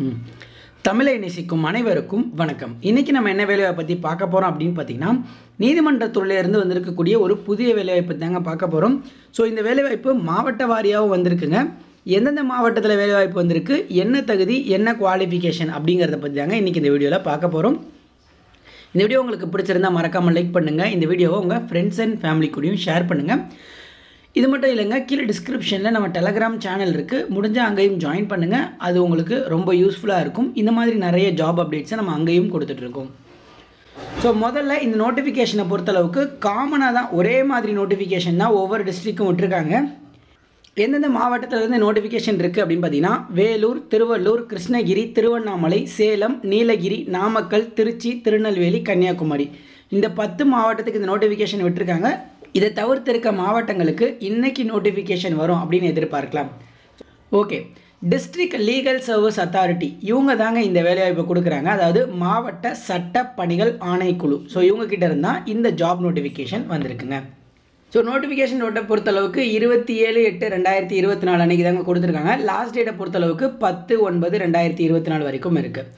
ம். தமிழை நேசிக்கும் அனைவருக்கும் வணக்கம். இன்றைக்கி நம்ம என்ன வேலைவாய்ப்பை பற்றி பார்க்க போகிறோம் அப்படின்னு பார்த்தீங்கன்னா, நீதிமன்றத்துறையிலேருந்து வந்திருக்கக்கூடிய ஒரு புதிய வேலைவாய்ப்பு தாங்க பார்க்க போகிறோம். ஸோ இந்த வேலைவாய்ப்பு மாவட்ட வாரியாகவும் வந்திருக்குங்க. எந்தெந்த மாவட்டத்தில் வேலைவாய்ப்பு வந்திருக்கு, என்ன தகுதி, என்ன குவாலிஃபிகேஷன் அப்படிங்கிறத பற்றி தாங்க இன்றைக்கி இந்த வீடியோவில் பார்க்க போகிறோம். இந்த வீடியோ உங்களுக்கு பிடிச்சிருந்தால் மறக்காமல் லைக் பண்ணுங்கள். இந்த வீடியோவை உங்கள் ஃப்ரெண்ட்ஸ் அண்ட் ஃபேமிலி கூடயும் ஷேர் பண்ணுங்கள். இது மட்டும் இல்லைங்க, கீழே டிஸ்கிரிப்ஷனில் நம்ம டெலகிராம் சேனல் இருக்குது, முடிஞ்சால் அங்கேயும் ஜாயின் பண்ணுங்கள். அது உங்களுக்கு ரொம்ப யூஸ்ஃபுல்லாக இருக்கும். இந்த மாதிரி நிறைய ஜாப் அப்டேட்ஸை நம்ம அங்கேயும் கொடுத்துட்ருக்கோம். ஸோ முதல்ல இந்த நோட்டிஃபிகேஷனை பொறுத்தளவுக்கு காமனாக தான், ஒரே மாதிரி நோட்டிஃபிகேஷன் தான் ஒவ்வொரு டிஸ்ட்ரிக்டும் விட்டுருக்காங்க. எந்தெந்த மாவட்டத்திலேருந்து நோட்டிஃபிகேஷன் இருக்குது அப்படின்னு பார்த்தீங்கன்னா, வேலூர், திருவள்ளூர், கிருஷ்ணகிரி, திருவண்ணாமலை, சேலம், நீலகிரி, நாமக்கல், திருச்சி, திருநெல்வேலி, கன்னியாகுமரி, இந்த 10 மாவட்டத்துக்கு இந்த நோட்டிஃபிகேஷன் விட்டுருக்காங்க. இதை தவிர்த்து இருக்க மாவட்டங்களுக்கு இன்றைக்கி நோட்டிஃபிகேஷன் வரும் அப்படின்னு எதிர்பார்க்கலாம். Okay, district legal service authority இவங்க தாங்க இந்த வேலைவாய்ப்பை கொடுக்குறாங்க. அதாவது மாவட்ட சட்ட பணிகள் ஆணைக்குழு. ஸோ இவங்ககிட்ட இருந்தால் இந்த ஜாப் நோட்டிஃபிகேஷன் வந்திருக்குங்க. ஸோ நோட்டிஃபிகேஷன் பொறுத்தளவுக்கு 27/8/2024 அன்றைக்கி தாங்க கொடுத்துருக்காங்க. லாஸ்ட் டேட்டை பொறுத்தளவுக்கு 10/9/2024 வரைக்கும் இருக்குது.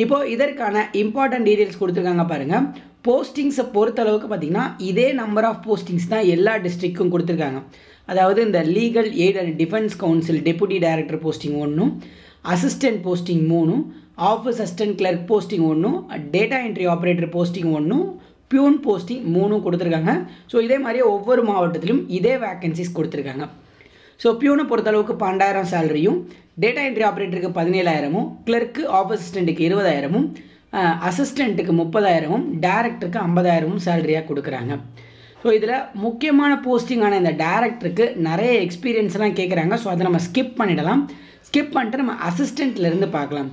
இப்போது இதற்கான இம்பார்ட்டன்ட் டீட்டெயில்ஸ் கொடுத்துருக்காங்க பாருங்கள். போஸ்டிங்ஸை பொறுத்தளவுக்கு பார்த்திங்கன்னா இதே நம்பர் ஆஃப் போஸ்டிங்ஸ் தான் எல்லா டிஸ்ட்ரிக்ட்க்கும் கொடுத்துருக்காங்க. அதாவது இந்த legal aid and defence council deputy director posting 1, assistant posting 3, office assistant clerk posting 1, data entry operator posting 1, peon posting 3 கொடுத்துருக்காங்க. ஸோ இதே மாதிரி ஒவ்வொரு மாவட்டத்திலும் இதே வேக்கன்சிஸ் கொடுத்துருக்காங்க. ஸோ பியூனை பொறுத்தளவுக்கு 12,000 சேலரியும், டேட்டா என்ட்ரி ஆப்ரேட்டருக்கு 17,000, கிளர்க்கு ஆஃபீஸ் அசிஸ்டண்ட்டுக்கு 20,000, அசிஸ்டண்ட்டுக்கு 30,000, டேரக்டருக்கு 50,000 சேலரியாக கொடுக்குறாங்க. ஸோ இதில் முக்கியமான போஸ்டிங்கான இந்த டேரக்டருக்கு நிறைய எக்ஸ்பீரியன்ஸ்லாம் கேட்குறாங்க. ஸோ அதை நம்ம ஸ்கிப் பண்ணிடலாம். ஸ்கிப் பண்ணிட்டு நம்ம அசிஸ்டண்ட்லேருந்து பார்க்கலாம்.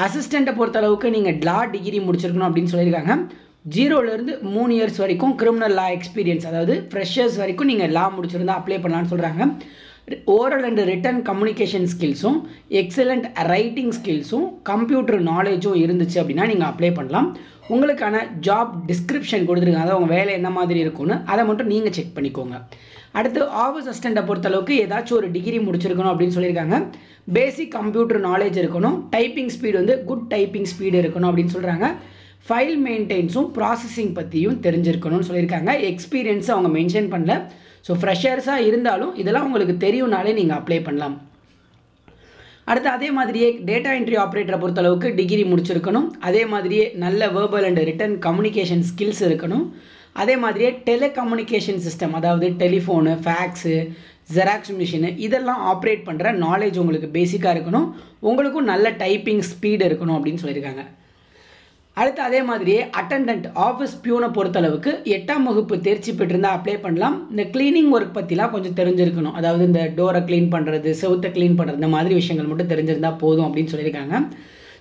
அசிஸ்டண்ட்டை பொறுத்தளவுக்கு நீங்கள் லா டிகிரி முடிச்சிருக்கணும் அப்படின்னு சொல்லியிருக்காங்க. 0லேருந்து 3 இயர்ஸ் வரைக்கும் கிரிமினல் லா எக்ஸ்பீரியன்ஸ், அதாவது ஃப்ரெஷர்ஸ் வரைக்கும் நீங்கள் லா முடிச்சிருந்தால் அப்ளை பண்ணலான்னு சொல்கிறாங்க. ஓரல் அண்ட் ரிட்டன் கம்யூனிகேஷன் ஸ்கில்ஸும், எக்ஸலண்ட் ரைட்டிங் ஸ்கில்ஸும், கம்ப்யூட்டர் நாலேஜும் இருந்துச்சு அப்படின்னா நீங்கள் அப்ளை பண்ணலாம். உங்களுக்கான ஜாப் டிஸ்கிரிப்ஷன் கொடுத்துருக்காங்க. அதாவது உங்கள் வேலை என்ன மாதிரி இருக்கும்னு அதை மட்டும் நீங்கள் செக் பண்ணிக்கோங்க. அடுத்து ஆஃபீஸ் அசிஸ்டண்ட்டை பொறுத்தளவுக்கு ஏதாச்சும் ஒரு டிகிரி முடிச்சிருக்கணும் அப்படின்னு சொல்லியிருக்காங்க. பேசிக் கம்ப்யூட்டர் நாலேஜ் இருக்கணும். Typing speed good typing speed இருக்கணும் அப்படின்னு சொல்கிறாங்க. ஃபைல் மெயின்டெயின்ஸும் ப்ராசஸிங் பற்றியும் தெரிஞ்சிருக்கணும்னு சொல்லியிருக்காங்க. எக்ஸ்பீரியன்ஸை அவங்க மென்ஷன் பண்ணல. ஸோ ஃப்ரெஷர்ஸாக இருந்தாலும் இதெல்லாம் உங்களுக்கு தெரியும்னாலே நீங்கள் அப்ளை பண்ணலாம். அடுத்து அதே மாதிரியே டேட்டா என்ட்ரி ஆப்ரேட்டரை பொறுத்தளவுக்கு டிகிரி முடிச்சிருக்கணும். அதே மாதிரியே நல்ல verbal and written communication skills இருக்கணும். அதே மாதிரியே டெலிகம்யூனிகேஷன் சிஸ்டம், அதாவது டெலிஃபோனு, ஃபேக்ஸு, ஜெராக்ஸ் மிஷினு, இதெல்லாம் ஆப்ரேட் பண்ணுற நாலேஜ் உங்களுக்கு பேசிக்காக இருக்கணும். உங்களுக்கும் நல்ல டைப்பிங் ஸ்பீடு இருக்கணும் அப்படின்னு சொல்லியிருக்காங்க. அடுத்து அதே மாதிரியே அட்டண்டன்ட் ஆஃபீஸ் பியூனை பொறுத்தளவுக்கு 8ஆம் வகுப்பு தேர்ச்சி பெற்றிருந்தால் அப்ளை பண்ணலாம். இந்த க்ளீனிங் ஒர்க் பற்றிலாம் கொஞ்சம் தெரிஞ்சிருக்கணும். அதாவது இந்த டோரை க்ளீன் பண்ணுறது, செவுத்தை க்ளீன் பண்ணுறது, இந்த மாதிரி விஷயங்கள் மட்டும் தெரிஞ்சிருந்தால் போதும் அப்படின்னு சொல்லியிருக்காங்க.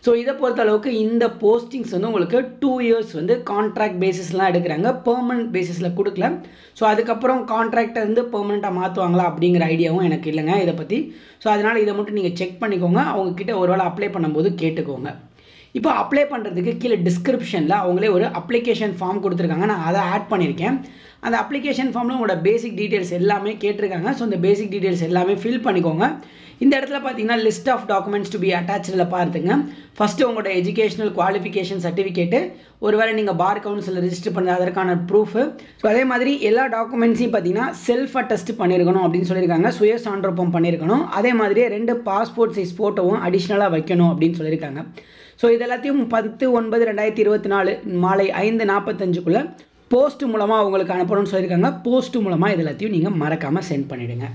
ஸோ இதை பொறுத்தளவுக்கு இந்த போஸ்டிங்ஸ் உங்களுக்கு 2 இயர்ஸ் கான்ட்ராக்ட் பேசிஸ்லாம் எடுக்கிறாங்க. பெர்மனன்ட் பேசிஸில் கொடுக்கல. ஸோ அதுக்கப்புறம் கான்ட்ராக்டை பெர்மனெண்ட்டாக மாற்றுவாங்களா அப்படிங்கிற ஐடியாவும் எனக்கு இல்லைங்க இதை பற்றி. ஸோ அதனால் இதை மட்டும் நீங்கள் செக் பண்ணிக்கோங்க. அவங்கக்கிட்ட ஒரு வேளை அப்ளை பண்ணும்போது கேட்டுக்கோங்க. இப்போ அப்ளை பண்ணுறதுக்கு கீழே டிஸ்கிரிப்ஷனில் அவங்களே ஒரு அப்ளிகேஷன் ஃபார்ம் கொடுத்துருக்காங்க. நான் அதை ஆட் பண்ணியிருக்கேன். அந்த அப்ளிகேஷன் ஃபார்மில் உங்களோட பேசிக் டீட்டெயில்ஸ் எல்லாமே கேட்டிருக்காங்க. ஸோ இந்த பேசிக் டீட்டெயில்ஸ் எல்லாமே ஃபில் பண்ணிக்கோங்க. இந்த இடத்துல பார்த்தீங்கன்னா list of documents to be அட்டாச்சில் பார்த்துங்க. ஃபஸ்ட்டு உங்களோட எஜுகேஷனல் குவாலிஃபிகேஷன் சர்டிஃபிகேட்டு, ஒருவேளை நீங்கள் பார் கவுன்சிலில் ரெஜிஸ்டர் பண்ண அதற்கான ப்ரூஃபு. ஸோ அதே மாதிரி எல்லா டாக்குமெண்ட்ஸையும் பார்த்தீங்கன்னா செல்ஃப் அட்டஸ்ட் பண்ணியிருக்கணும் அப்படின்னு சொல்லியிருக்காங்க. சுய சான்றொப்பம் பண்ணியிருக்கணும். அதே மாதிரியே 2 பாஸ்போர்ட் சைஸ் ஃபோட்டோவும் அடிஷ்னலாக வைக்கணும் அப்படின்னு சொல்லியிருக்காங்க. ஸோ இது எல்லாத்தையும் 10/9/2024 மாலை 5:45க்குள்ளே போஸ்ட் மூலமாக உங்களுக்கு அனுப்பணும்னு சொல்லியிருக்காங்க. போஸ்ட் மூலமாக இது எல்லாத்தையும் நீங்கள் மறக்காமல் சென்ட் பண்ணிவிடுங்க.